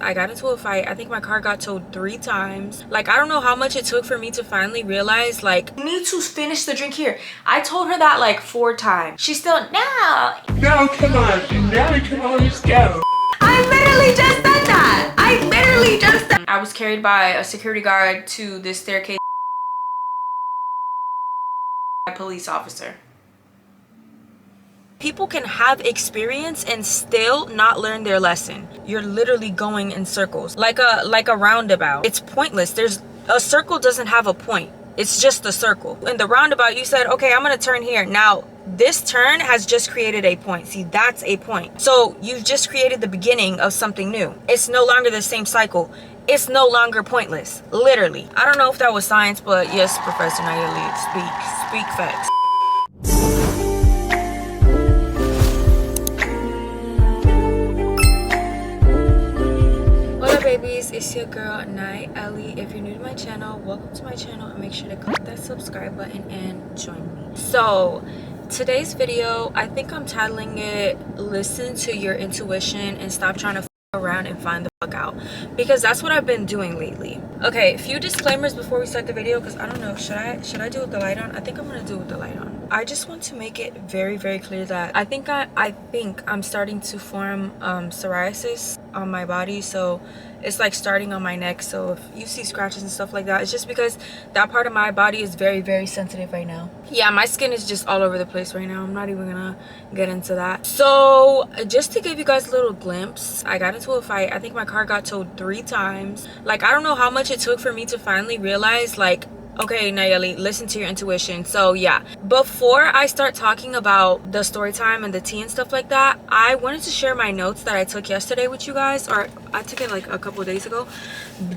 I got into a fight. I think my car got towed 3 times. Like, I don't know how much it took for me to finally realize, like, you need to finish the drink here. I told her that like 4 times. She's still, no, come on. Now come on, let's go. I literally just said that. I was carried by a security guard to this staircase. A police officer. People can have experience and still not learn their lesson. You're literally going in circles like a roundabout. It's pointless. A circle doesn't have a point. It's just a circle. In the roundabout, you said, okay, I'm gonna turn here. Now this turn has just created a point. See, that's a point. So you've just created the beginning of something new. It's no longer the same cycle. It's no longer pointless, literally. I don't know if that was science, but yes, Professor Nayeli, speak facts. Babies, it's your girl Nayeli. If you're new to my channel, welcome to my channel, and make sure to click that subscribe button and join me. So today's video, I think I'm titling it "Listen to Your Intuition and Stop Trying to F Around and Find the Fuck Out," because that's what I've been doing lately. Okay, a few disclaimers before we start the video, because I don't know, should I do it with the light on? I think I'm gonna do it with the light on. I just want to make it very, very clear that I think I'm starting to form psoriasis on my body. So it's like starting on my neck. So if you see scratches and stuff like that, it's just because that part of my body is very, very sensitive right now. Yeah, my skin is just all over the place right now. I'm not even gonna get into that. So just to give you guys a little glimpse, I got into a fight. I think my car got towed 3 times. Like, I don't know how much it took for me to finally realize, like, okay, Nayeli, listen to your intuition. So yeah, before I start talking about the story time and the tea and stuff like that, I wanted to share my notes that I took yesterday with you guys, or I took it like a couple of days ago,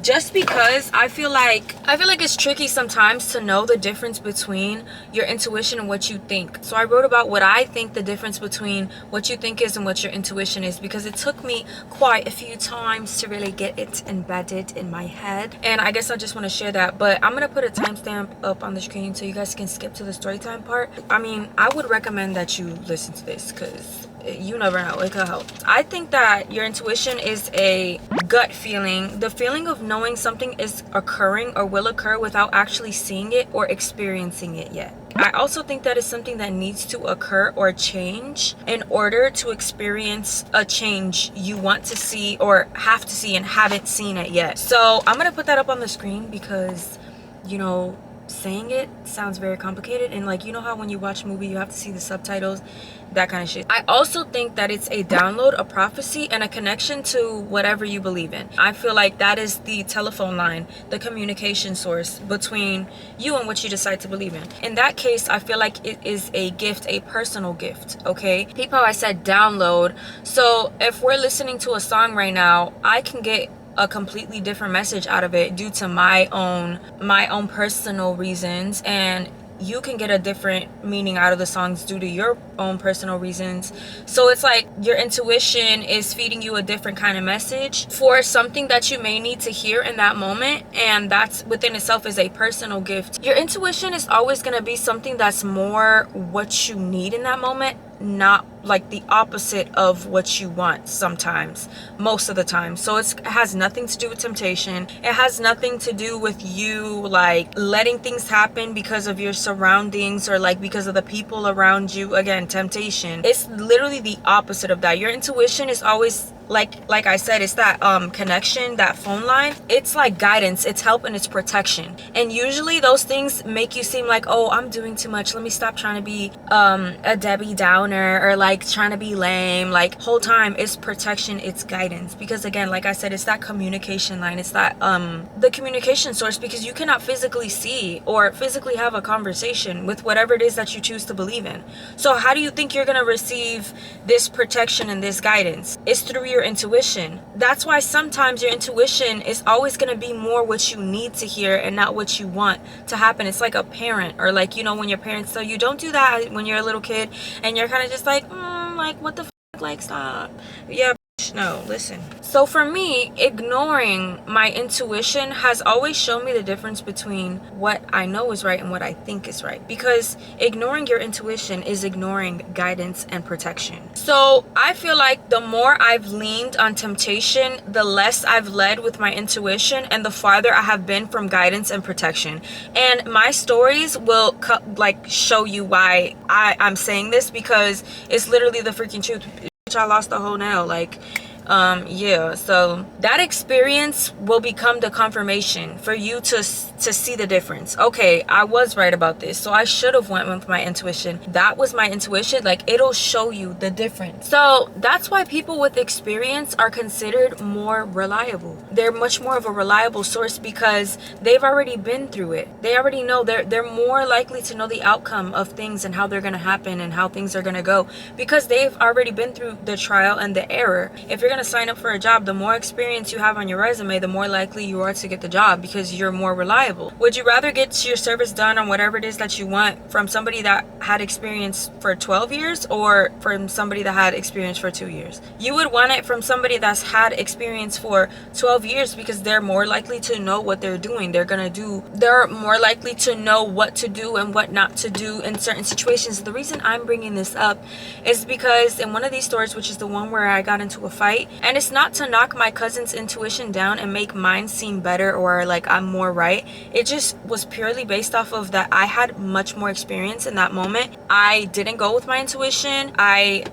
just because I feel like it's tricky sometimes to know the difference between your intuition and what you think. So I wrote about what I think the difference between what you think is and what your intuition is, because it took me quite a few times to really get it embedded in my head, and I guess I just want to share that. But I'm gonna put a timestamp up on the screen so you guys can skip to the story time part. I mean, I would recommend that you listen to this, because you never know, it could help. I think that your intuition is a gut feeling, the feeling of knowing something is occurring or will occur without actually seeing it or experiencing it yet. I also think that is something that needs to occur or change in order to experience a change you want to see or have to see and haven't seen it yet. So I'm gonna put that up on the screen because, you know, saying it sounds very complicated, and like, you know how when you watch a movie you have to see the subtitles, that kind of shit. I also think that it's a download, a prophecy, and a connection to whatever you believe in. I feel like that is the telephone line, the communication source between you and what you decide to believe in. In that case, I feel like it is a gift, a personal gift. Okay, people, I said download. So if we're listening to a song right now, I can get a completely different message out of it due to my own personal reasons, and you can get a different meaning out of the songs due to your own personal reasons. So it's like your intuition is feeding you a different kind of message for something that you may need to hear in that moment, and that's within itself is a personal gift. Your intuition is always going to be something that's more what you need in that moment, not like the opposite of what you want sometimes, most of the time. So it has nothing to do with temptation. It has nothing to do with you like letting things happen because of your surroundings or like because of the people around you. Again, temptation. It's literally the opposite of that. Your intuition is always like I said, it's that connection, that phone line. It's like guidance, it's help, and it's protection. And usually those things make you seem like, oh, I'm doing too much, let me stop trying to be a Debbie Downer, or like trying to be lame. Like, whole time it's protection, it's guidance, because again, like I said, it's that communication line, it's that the communication source, because you cannot physically see or physically have a conversation with whatever it is that you choose to believe in. So how do you think you're gonna receive this protection and this guidance? It's through your intuition. That's why sometimes your intuition is always going to be more what you need to hear and not what you want to happen. It's like a parent, or like, you know, when your parents tell you don't do that when you're a little kid, and you're kind of just like what the f, like, stop. Yeah, bitch. No, listen. So for me, ignoring my intuition has always shown me the difference between what I know is right and what I think is right. Because ignoring your intuition is ignoring guidance and protection. So I feel like the more I've leaned on temptation, the less I've led with my intuition and the farther I have been from guidance and protection. And my stories will show you why I'm saying this, because it's literally the freaking truth. Bitch, I lost the whole nail. Like, yeah, so that experience will become the confirmation for you to see the difference. Okay, I was right about this, so I should have went with my intuition. That was my intuition. Like, it'll show you the difference. So that's why people with experience are considered more reliable. They're much more of a reliable source because they've already been through it. They already know. They're more likely to know the outcome of things and how they're going to happen and how things are going to go, because they've already been through the trial and the error. If you're going to sign up for a job, the more experience you have on your resume, the more likely you are to get the job, because you're more reliable. Would you rather get your service done on whatever it is that you want from somebody that had experience for 12 years or from somebody that had experience for 2 years? You would want it from somebody that's had experience for 12 years because they're more likely to know what they're doing. They're more likely to know what to do and what not to do in certain situations. The reason I'm bringing this up is because in one of these stories, which is the one where I got into a fight, and it's not to knock my cousin's intuition down and make mine seem better or like I'm more right. It just was purely based off of that I had much more experience in that moment. I didn't go with my intuition. I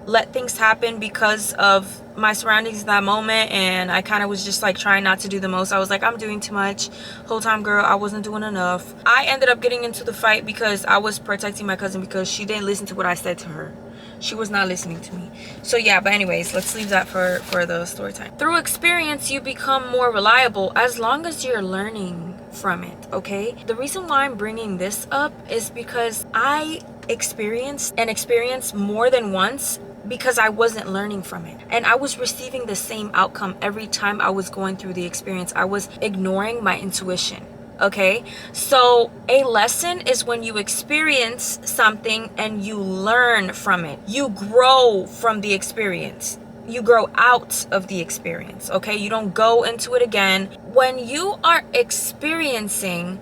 let things happen because of my surroundings in that moment, and I kind of was just like trying not to do the most. I was like, I'm doing too much. Whole time, girl, I wasn't doing enough. I ended up getting into the fight because I was protecting my cousin because she didn't listen to what I said to her. She was not listening to me. So yeah, but anyways, let's leave that for the story time. Through experience, you become more reliable as long as you're learning from it, okay? The reason why I'm bringing this up is because I experienced more than once because I wasn't learning from it, and I was receiving the same outcome every time I was going through the experience. I was ignoring my intuition. Okay, so a lesson is when you experience something and you learn from it. You grow from the experience. You grow out of the experience. Okay, you don't go into it again. When you are experiencing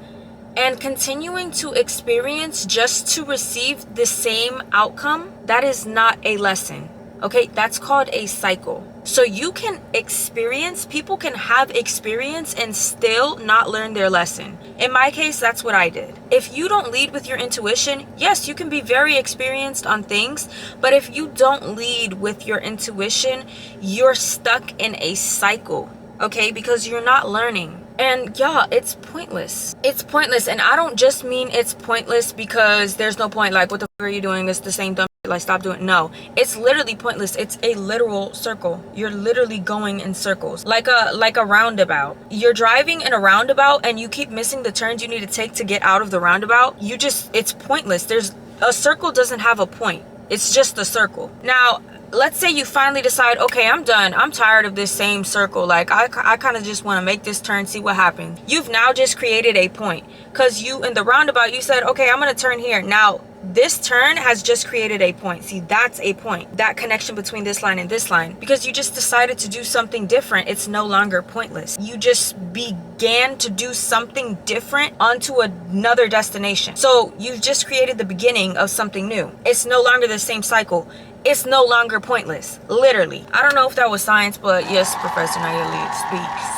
and continuing to experience just to receive the same outcome, that is not a lesson. Okay, that's called a cycle. So you can experience, people can have experience and still not learn their lesson. In my case, that's what I did. If you don't lead with your intuition, yes, you can be very experienced on things, but if you don't lead with your intuition, you're stuck in a cycle, okay? Because you're not learning. And yeah, it's pointless. It's pointless. And I don't just mean it's pointless because there's no point. Like, what the fuck are you doing? It's the same dumb shit. Like, stop doing it. No, it's literally pointless. It's a literal circle. You're literally going in circles, like a roundabout. You're driving in a roundabout and you keep missing the turns you need to take to get out of the roundabout. It's pointless. A circle doesn't have a point. It's just a circle. Now, let's say you finally decide, okay, I'm done. I'm tired of this same circle. Like, I kind of just want to make this turn, see what happens. You've now just created a point. Because in the roundabout, you said, okay, I'm going to turn here. Now, this turn has just created a point. See, that's a point. That connection between this line and this line. Because you just decided to do something different. It's no longer pointless. You just began to do something different onto another destination. So you've just created the beginning of something new. It's no longer the same cycle. It's no longer pointless. Literally. I don't know if that was science, but yes, Professor Nayeli,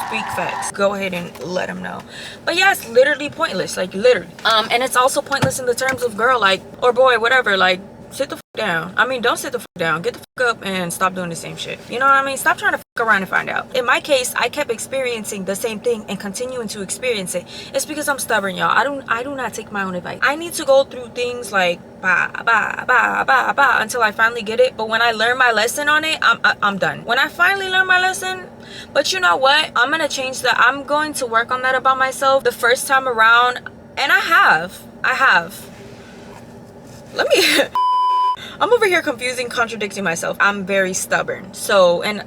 speak facts. Go ahead and let them know. But yeah, it's literally pointless. Like, literally. And it's also pointless in the terms of girl, like, or boy, whatever. Like, sit the down. I mean, don't sit the down. Get the up and stop doing the same shit. You know what I mean? Stop trying to around and find out. In my case, I kept experiencing the same thing and continuing to experience it. It's because I'm stubborn, y'all. I do not take my own advice. I need to go through things like until I finally get it. But when I learn my lesson on it, I'm done. When I finally learn my lesson, but you know what? I'm gonna change that. I'm going to work on that about myself the first time around, and I have. Let me. I'm over here contradicting myself. I'm very stubborn. So, and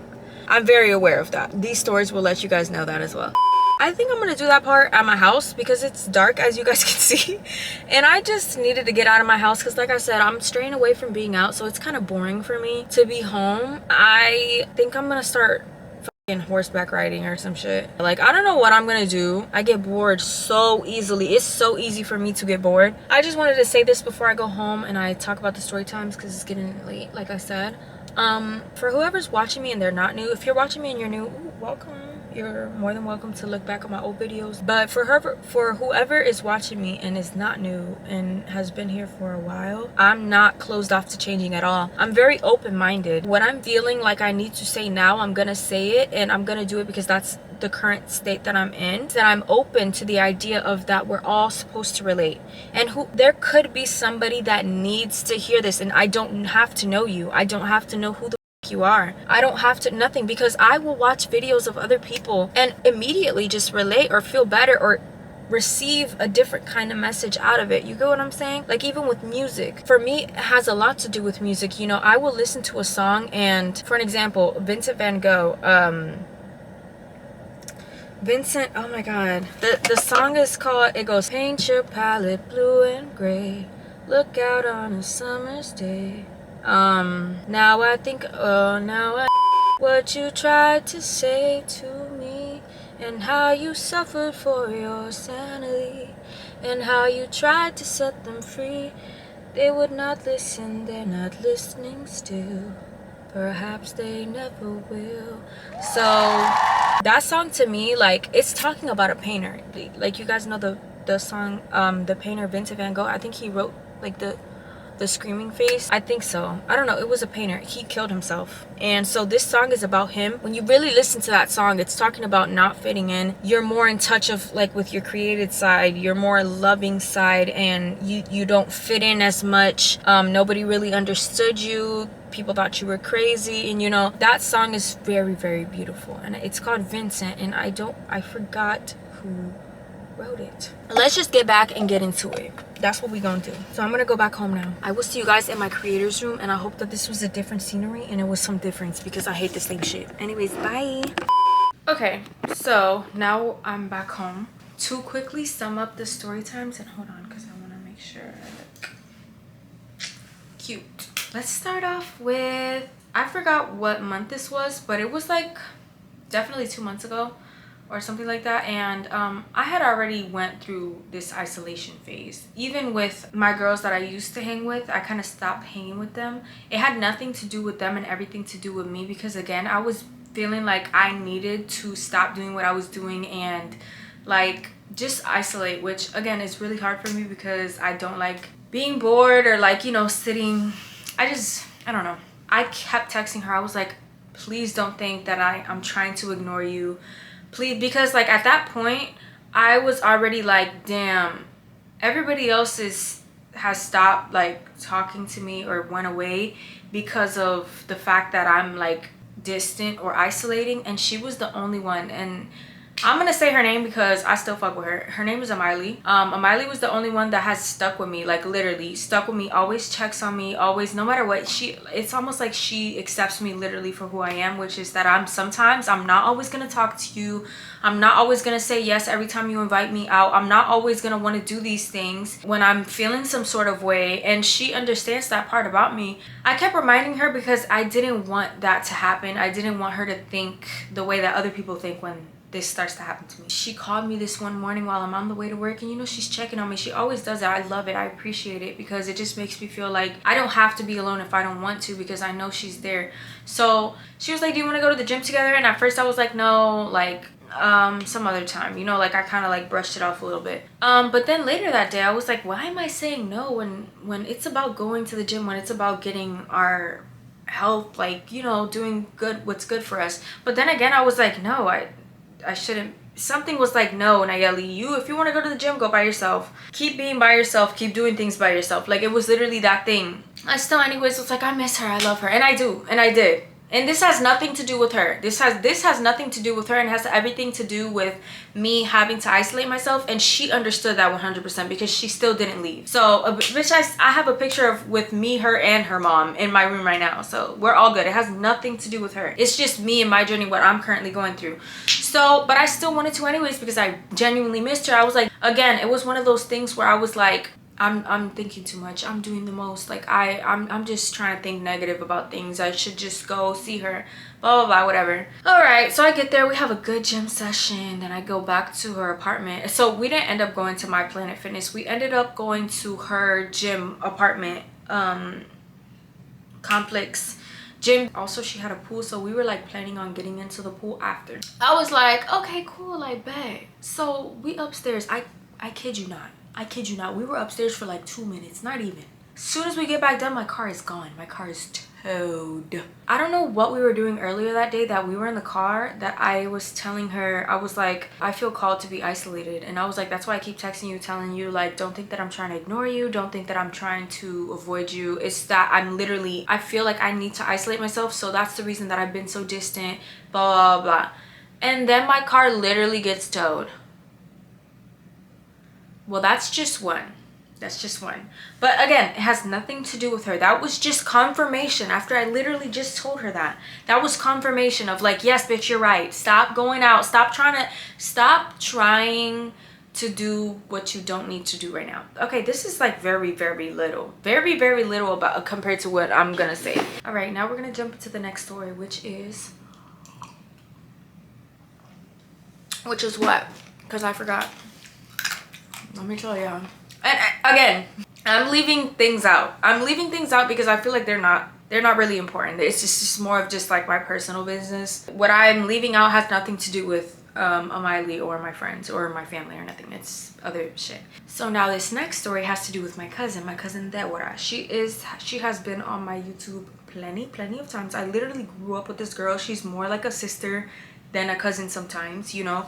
I'm very aware of that. These stories will let you guys know that as well. I think I'm gonna do that part at my house because it's dark, as you guys can see, and I just needed to get out of my house because, like I said, I'm straying away from being out, so it's kind of boring for me to be home. I think I'm gonna start fucking horseback riding or some shit. Like, I don't know what I'm gonna do. I get bored so easily. It's so easy for me to get bored. I just wanted to say this before I go home and I talk about the story times because it's getting late, like I said. For whoever's watching me and they're not new, if you're watching me and you're new, ooh, welcome. You're more than welcome to look back on my old videos. But for whoever is watching me and is not new and has been here for a while, I'm not closed off to changing at all. I'm very open-minded. When I'm feeling like I need to say now, I'm gonna say it, and I'm gonna do it because that's the current state that I'm in. That I'm open to the idea of that we're all supposed to relate, and there could be somebody that needs to hear this, and I don't have to know you. I don't have to know who the you are. I don't have to nothing, because I will watch videos of other people and immediately just relate or feel better or receive a different kind of message out of it. You get what I'm saying? Like, even with music, for me, it has a lot to do with music. You know, I will listen to a song, and for an example, Vincent van Gogh, Vincent, oh my god, the song is called, it goes, paint your palette blue and gray, look out on a summer's day. Now I think, what you tried to say to me, and how you suffered for your sanity, and how you tried to set them free. They would not listen, they're not listening still. Perhaps they never will. So that song to me, like, it's talking about a painter. Like, you guys know the song, the painter Vincent van Gogh. I think he wrote like the screaming face. I think so. I don't know. It was a painter. He killed himself. And so this song is about him. When you really listen to that song, it's talking about not fitting in. You're more in touch of, like, with your created side. You're more loving side, and you don't fit in as much. Nobody really understood you. People thought you were crazy. And, you know, that song is very, very beautiful. And it's called Vincent. And I forgot who wrote it. Let's just get back and get into it. That's what we're gonna do. So I'm gonna go back home now. I will see you guys in my creators room, and I hope that this was a different scenery and it was some difference, because I hate the same shit. Anyways, bye. Okay, so now I'm back home. To quickly sum up the story times, and hold on, because I want to make sure I look cute. Let's start off with, I forgot what month this was, but it was like definitely 2 months ago or something like that. And I had already went through this isolation phase. Even with my girls that I used to hang with, I kind of stopped hanging with them. It had nothing to do with them and everything to do with me, because again, I was feeling like I needed to stop doing what I was doing and, like, just isolate, which again is really hard for me because I don't like being bored or, like, you know, sitting. I don't know. I kept texting her. I was like, please don't think that I'm trying to ignore you. Please, because, like, at that point I was already like, damn, everybody else has stopped, like, talking to me or went away because of the fact that I'm, like, distant or isolating, and she was the only one. And I'm gonna say her name because I still fuck with her. Her name is Amiley. Amiley was the only one that has stuck with me, like, literally stuck with me, always checks on me, always, no matter what. It's almost like she accepts me literally for who I am, which is that I'm not always gonna talk to you. I'm not always gonna say yes every time you invite me out. I'm not always gonna want to do these things when I'm feeling some sort of way, and she understands that part about me. I kept reminding her because I didn't want that to happen. I didn't want her to think the way that other people think when this starts to happen to me. She called me this one morning while I'm on the way to work, and, you know, she's checking on me. She always does that. I love it. I appreciate it, because it just makes me feel like I don't have to be alone if I don't want to, because I know she's there. So she was like, do you want to go to the gym together? And at first I was like, no, like, some other time, you know, like, I kind of, like, brushed it off a little bit. But then later that day I was like, why am I saying no when it's about going to the gym, when it's about getting our health, like, you know, doing good, what's good for us. But then again, I was like, no, I shouldn't. Something was like, no, Nayeli, if you want to go to the gym, go by yourself. Keep being by yourself. Keep doing things by yourself. Like, it was literally that thing. I still, anyways, was like, I miss her. I love her. And I do. And I did. And this has nothing to do with her. This has nothing to do with her, and has everything to do with me having to isolate myself. And she understood that 100% because she still didn't leave. So bitch, I have a picture of with me, her, and her mom in my room right now. So we're all good. It has nothing to do with her. It's just me and my journey, what I'm currently going through. So, but I still wanted to anyways because I genuinely missed her. I was like, again, it was one of those things where I was like, I'm thinking too much. I'm doing the most. Like I'm just trying to think negative about things. I should just go see her. Blah blah blah, whatever. All right, so I get there. We have a good gym session. Then I go back to her apartment. So we didn't end up going to my Planet Fitness. We ended up going to her gym apartment complex gym. Also, she had a pool, so we were like planning on getting into the pool after. I was like, okay, cool, I bet. So we upstairs. I kid you not. I kid you not. We were upstairs for like 2 minutes, not even. As soon as we get back down, my car is gone. My car is towed. I don't know what we were doing earlier that day that we were in the car that I was telling her, I was like, I feel called to be isolated. And I was like, that's why I keep texting you, telling you, like, don't think that I'm trying to ignore you. Don't think that I'm trying to avoid you. It's that I'm literally, I feel like I need to isolate myself. So that's the reason that I've been so distant, blah, blah, blah. And then my car literally gets towed. Well, that's just one. That's just one. But again, it has nothing to do with her. That was just confirmation after I literally just told her that. That was confirmation of like, yes, bitch, you're right. Stop going out. Stop trying to do what you don't need to do right now. Okay, this is like very, very little. Very, very little about compared to what I'm gonna say. All right, now we're gonna jump into the next story, which is what? Because I forgot. Let me tell you. And again, I'm leaving things out. I'm leaving things out because I feel like they're not really important. It's just more of just like my personal business. What I'm leaving out has nothing to do with Amiley or my friends or my family or nothing. It's other shit. So now this next story has to do with my cousin Deborah. She has been on my YouTube plenty of times. I literally grew up with this girl. She's more like a sister than a cousin sometimes, you know.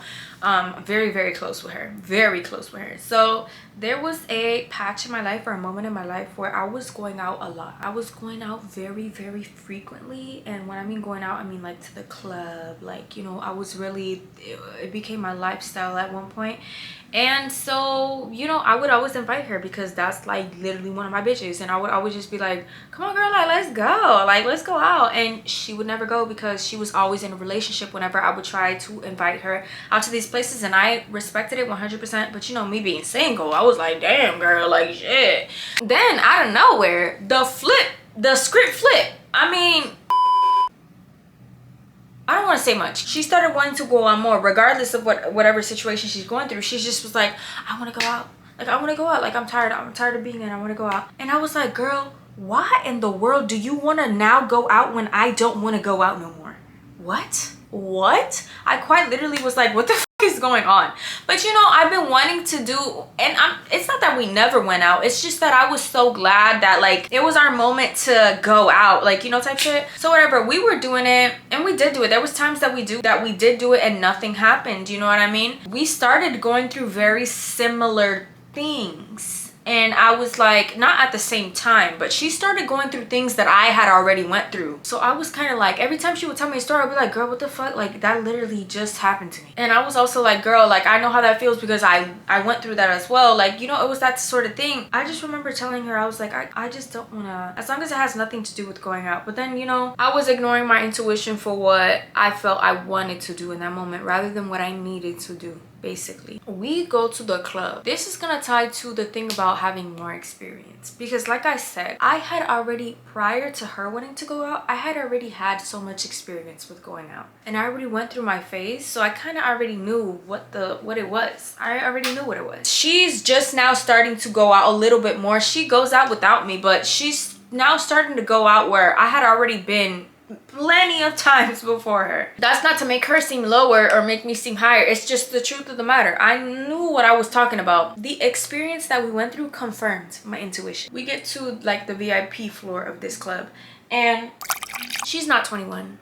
Very, very close with her. Very close with her. So there was a patch in my life or a moment in my life where I was going out a lot. I was going out very, very frequently. And when I mean going out, I mean like to the club. Like, you know, I was really, it became my lifestyle at one point. And so, you know, I would always invite her because that's like literally one of my bitches. And I would always just be like, come on girl, like let's go, like let's go out. And she would never go because she was always in a relationship whenever I would try to invite her out to these places. And I respected it 100%. But you know, me being single, I was like, damn girl, like shit. Then out of nowhere, the script flipped. I mean, I don't want to say much. She started wanting to go on more regardless of whatever situation she's going through. She just was like, I want to go out. Like, I want to go out. Like, I'm tired of being in. I want to go out. And I was like, girl, why in the world do you want to now go out when I don't want to go out no more? What? I quite literally was like, what the is going on? But you know, I've been wanting to do, and it's not that we never went out, it's just that I was so glad that like it was our moment to go out, like, you know, type shit. So whatever, we were doing it and we did do it. There was times that we did do it and nothing happened, you know what I mean? We started going through very similar things. And I was like, not at the same time, but she started going through things that I had already went through. So I was kind of like, every time she would tell me a story, I'd be like, girl, what the fuck? Like, that literally just happened to me. And I was also like, girl, like, I know how that feels because I went through that as well. Like, you know, it was that sort of thing. I just remember telling her, I was like, I just don't want to, as long as it has nothing to do with going out. But then, you know, I was ignoring my intuition for what I felt I wanted to do in that moment rather than what I needed to do. Basically, we go to the club. This is gonna tie to the thing about having more experience because like I said, I had already, prior to her wanting to go out, I had already had so much experience with going out and I already went through my phase, so I kind of already knew what it was. I already knew what it was. She's just now starting to go out a little bit more. She goes out without me, but she's now starting to go out where I had already been plenty of times before her. That's not to make her seem lower or make me seem higher. It's just the truth of the matter. I knew what I was talking about. The experience that we went through confirmed my intuition. We get to like the VIP floor of this club and she's not 21.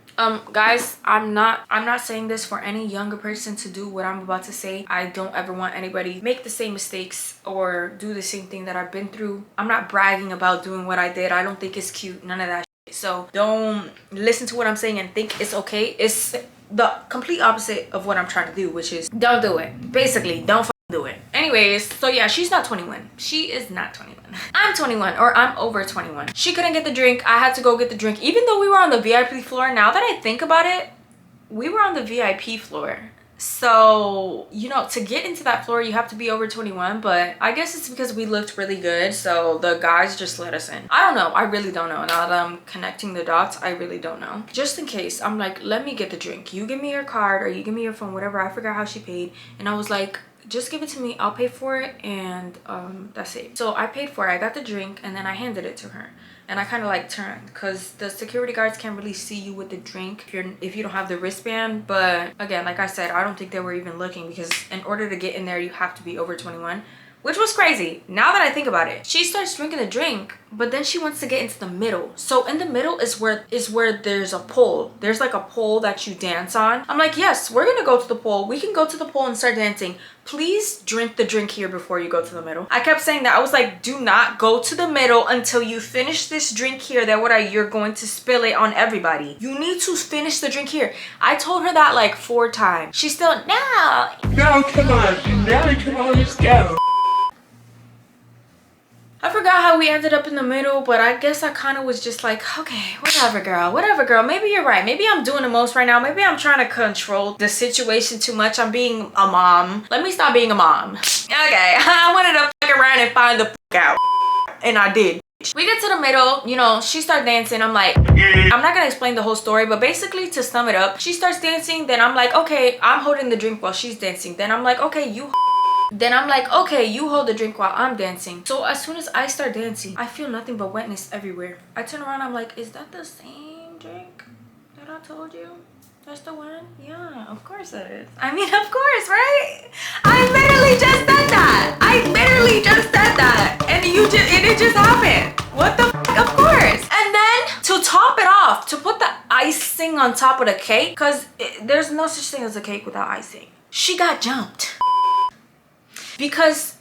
Guys, I'm not saying this for any younger person to do what I'm about to say. I don't ever want anybody make the same mistakes or do the same thing that I've been through. I'm not bragging about doing what I did. I don't think it's cute, none of that shit. So don't listen to what I'm saying and think it's okay. It's the complete opposite of what I'm trying to do, which is don't do it. Basically, don't do it. Anyways, so yeah, she's not 21. She is not 21. I'm 21, or I'm over 21. She couldn't get the drink. I had to go get the drink, even though we were on the VIP floor. Now that I think about it, we were on the VIP floor. So, you know, to get into that floor, you have to be over 21, but I guess it's because we looked really good, so the guys just let us in. I don't know. I really don't know. Now that I'm connecting the dots, I really don't know. Just in case, I'm like, let me get the drink. You give me your card or you give me your phone, whatever. I forgot how she paid. And I was like, just give it to me. I'll pay for it, and that's it. So I paid for it. I got the drink, and then I handed it to her. And I kind of like turned because the security guards can't really see you with the drink if you don't have the wristband. But again, like I said, I don't think they were even looking, because in order to get in there, you have to be over 21. Which was crazy. Now that I think about it, she starts drinking the drink, but then she wants to get into the middle. So in the middle is where there's a pole. There's like a pole that you dance on. I'm like, yes, we're gonna go to the pole. We can go to the pole and start dancing. Please drink the drink here before you go to the middle. I kept saying that. I was like, do not go to the middle until you finish this drink here. That you're going to spill it on everybody. You need to finish the drink here. I told her that like 4 times. She's still, no. No, come on. Now come on, let's go. I forgot how we ended up in the middle, but I guess I kind of was just like, okay, whatever girl, maybe you're right, maybe I'm doing the most right now, maybe I'm trying to control the situation too much, I'm being a mom, let me stop being a mom. Okay, I wanted to fuck around and find the fuck out, and I did. We get to the middle, you know, she starts dancing. I'm like, I'm not gonna explain the whole story, but basically to sum it up, she starts dancing, then I'm like, okay, I'm holding the drink while she's dancing, then I'm like, okay, you hold the drink while I'm dancing. So as soon as I start dancing, I feel nothing but wetness everywhere. I turn around, I'm like, is that the same drink that I told you? That's the one? Yeah, of course it is. I mean, of course, right? I literally just said that. And it just happened. What the f? Of course. And then to top it off, to put the icing on top of the cake, because there's no such thing as a cake without icing. She got jumped. Because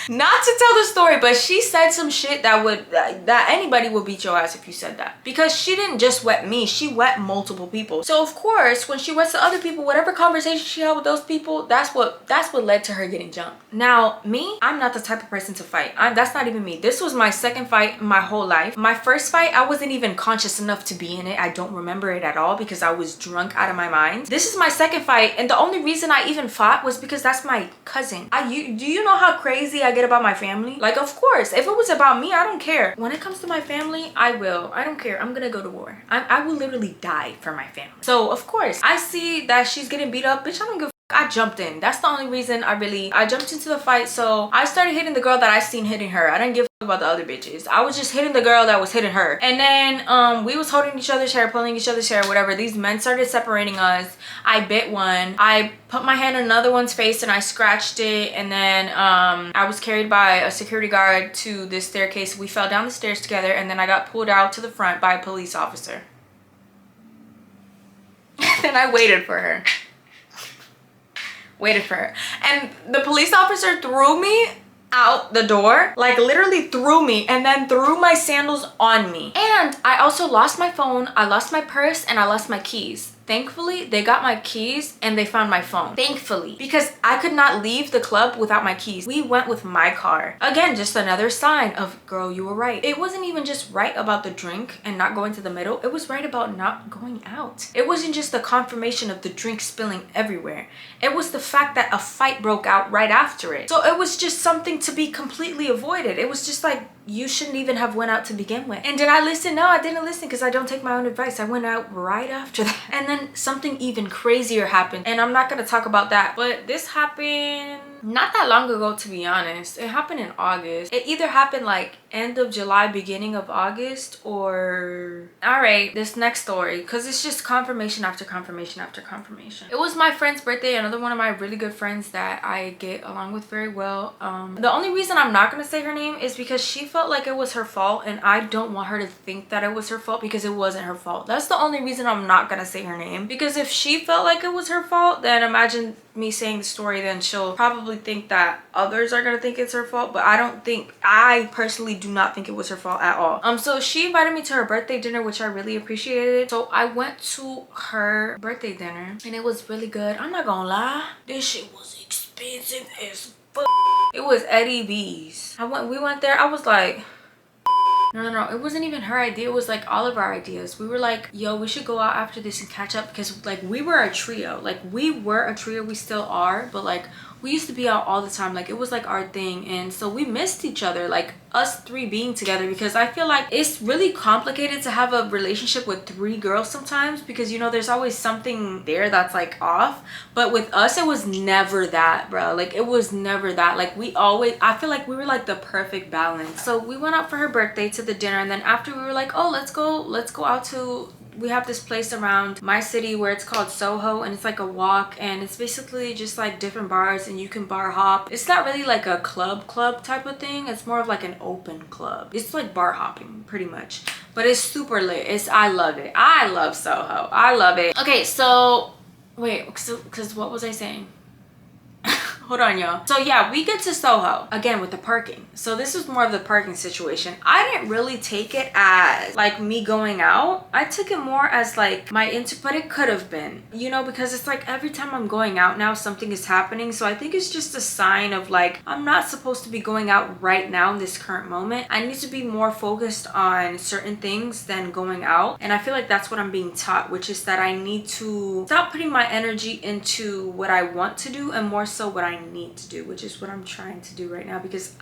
not to tell the story, but she said some shit that anybody would beat your ass if you said that. Because she didn't just wet me, she wet multiple people. So of course, when she wets to other people, whatever conversation she had with those people, that's what led to her getting jumped. Now, me, I'm not the type of person to fight. That's not even me. This was my second fight in my whole life. My first fight, I wasn't even conscious enough to be in it. I don't remember it at all because I was drunk out of my mind. This is my second fight, and the only reason I even fought was because that's my cousin. Do you know how crazy I get about my family? Like, of course, if it was about me, I don't care. When it comes to my family, I don't care. I'm gonna go to war. I will literally die for my family. So of course, I see that she's getting beat up. Bitch, I don't give a f. I jumped in. That's the only reason I jumped into the fight. So I started hitting the girl that I seen hitting her. I didn't give a f about the other bitches. I was just hitting the girl that was hitting her. And then we was holding each other's hair, pulling each other's hair, whatever. These men started separating us. I bit one. I put my hand on another one's face and I scratched it. And then I was carried by a security guard to this staircase. We fell down the stairs together, and then I got pulled out to the front by a police officer. Then I waited for her. And the police officer threw me out the door, like literally threw me, and then threw my sandals on me. And I also lost my phone, I lost my purse, and I lost my keys. Thankfully, they got my keys and they found my phone. Thankfully, because I could not leave the club without my keys. We went with my car. Again, just another sign of, girl, you were right. It wasn't even just right about the drink and not going to the middle. It was right about not going out. It wasn't just the confirmation of the drink spilling everywhere. It was the fact that a fight broke out right after it. So it was just something to be completely avoided. It was just like, you shouldn't even have went out to begin with. And did I listen? No, I didn't listen because I don't take my own advice. I went out right after that. And then something even crazier happened. And I'm not going to talk about that. But this happened not that long ago, to be honest. It happened in August. It either happened like end of July, beginning of August, or... Alright, this next story. Because it's just confirmation after confirmation after confirmation. It was my friend's birthday. Another one of my really good friends that I get along with very well. The only reason I'm not going to say her name is because she felt like it was her fault, and I don't want her to think that it was her fault because it wasn't her fault. That's the only reason I'm not gonna say her name, because if she felt like it was her fault, then imagine me saying the story, then she'll probably think that others are gonna think it's her fault, but I personally do not think it was her fault at all. So she invited me to her birthday dinner, which I really appreciated. So I went to her birthday dinner and it was really good. I'm not gonna lie, this shit was expensive as fuck. It was Eddie B's. We went there, I was like, no, it wasn't even her idea. It was like all of our ideas. We were like, yo, we should go out after this and catch up, because like we were a trio. We still are, but like we used to be out all the time. Like it was like our thing, and so we missed each other, like us three being together, because I feel like it's really complicated to have a relationship with three girls sometimes, because you know there's always something there that's like off. But with us, it was never that, bro. Like it was never that. Like I feel like we were like the perfect balance. So we went out for her birthday to the dinner, and then after we were like, oh, let's go out to, we have this place around my city where it's called Soho, and it's like a walk, and it's basically just like different bars, and you can bar hop. It's not really like a club type of thing. It's more of like an open club. It's like bar hopping pretty much, but it's super lit. I love it. I love Soho. I love it. Okay, so wait, because what was I saying? Hold on, y'all. So yeah, we get to Soho again with the parking. So this is more of the parking situation. I didn't really take it as like me going out. I took it more as like but it could have been, you know, because it's like every time I'm going out now, something is happening. So I think it's just a sign of like, I'm not supposed to be going out right now in this current moment. I need to be more focused on certain things than going out. And I feel like that's what I'm being taught, which is that I need to stop putting my energy into what I want to do and more so what I need to do, which is what I'm trying to do right now, because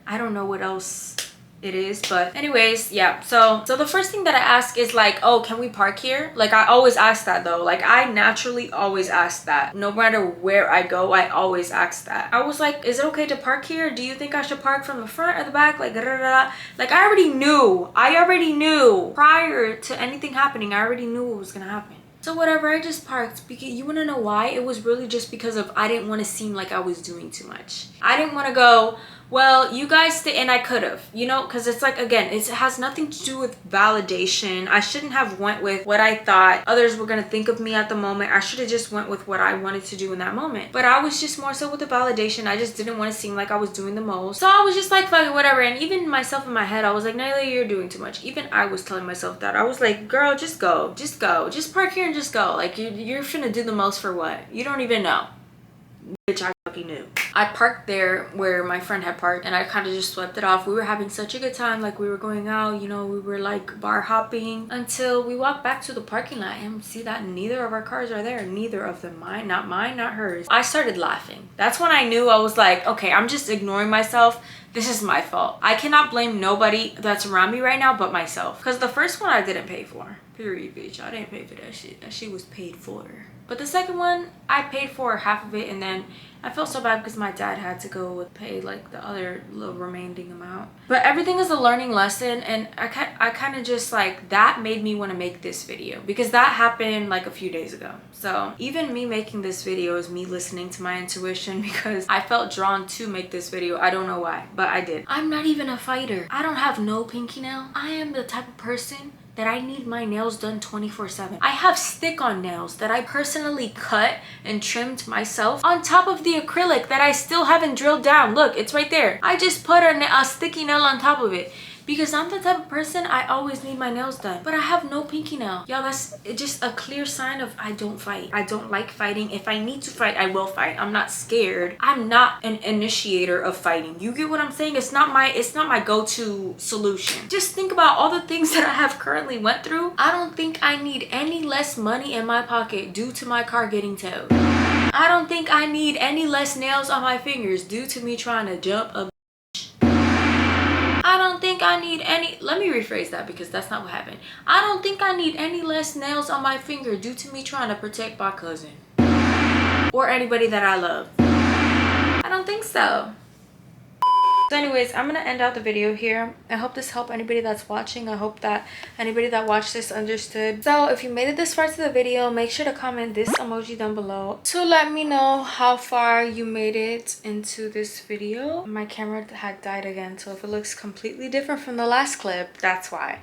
I don't know what else it is. But anyways, yeah, so the first thing that I ask is like, oh, can we park here? Like I always ask that though. Like I naturally always ask that. No matter where I go, I always ask that. I was like, is it okay to park here? Do you think I should park from the front or the back? Like like I already knew prior to anything happening. I already knew what was gonna happen. So whatever, I just parked, because you want to know why? It was really just because of I didn't want to seem like I was doing too much. I didn't want to go, well, you guys stay, and I could have, you know, because it's like, again, it has nothing to do with validation. I shouldn't have went with what I thought others were going to think of me at the moment. I should have just went with what I wanted to do in that moment. But I was just more so with the validation. I just didn't want to seem like I was doing the most. So I was just like, fuck it, whatever. And even myself in my head, I was like, Nyla, you're doing too much. Even I was telling myself that. I was like, girl, just go. Just park here and just go. Like you're finna do the most for what? You don't even know. Bitch, I fucking knew. I parked there where my friend had parked, and I kind of just swept it off. We were having such a good time. Like we were going out, you know, we were like bar hopping until we walked back to the parking lot and see that neither of our cars are there. Neither of them. Mine, not hers. I started laughing. That's when I knew. I was like, okay, I'm just ignoring myself. This is my fault. I cannot blame nobody that's around me right now but myself. Because the first one I didn't pay for. Period, bitch. I didn't pay for that shit. That shit was paid for. But the second one, I paid for half of it, and then I felt so bad because my dad had to go pay like the other little remaining amount. But everything is a learning lesson, and I kind of just like, that made me want to make this video, because that happened like a few days ago. So even me making this video is me listening to my intuition, because I felt drawn to make this video. I don't know why, but I did. I'm not even a fighter. I don't have no pinky nail. I am the type of person that I need my nails done 24/7. I have stick-on nails that I personally cut and trimmed myself on top of the acrylic that I still haven't drilled down. Look, it's right there. I just put a sticky nail on top of it, because I'm the type of person, I always need my nails done. But I have no pinky nail. Y'all, that's just a clear sign of I don't fight. I don't like fighting. If I need to fight, I will fight. I'm not scared. I'm not an initiator of fighting. You get what I'm saying? It's not my go-to solution. Just think about all the things that I have currently went through. I don't think I need any less money in my pocket due to my car getting towed. I don't think I need any less nails on my fingers due to me trying to jump a I don't think I need any, let me rephrase that, because that's not what happened. I don't think I need any less nails on my finger due to me trying to protect my cousin or anybody that I love. I don't think so. So anyways, I'm gonna end out the video here. I hope this helped anybody that's watching. I hope that anybody that watched this understood. So if you made it this far to the video, make sure to comment this emoji down below to let me know how far you made it into this video. My camera had died again, so if it looks completely different from the last clip, that's why.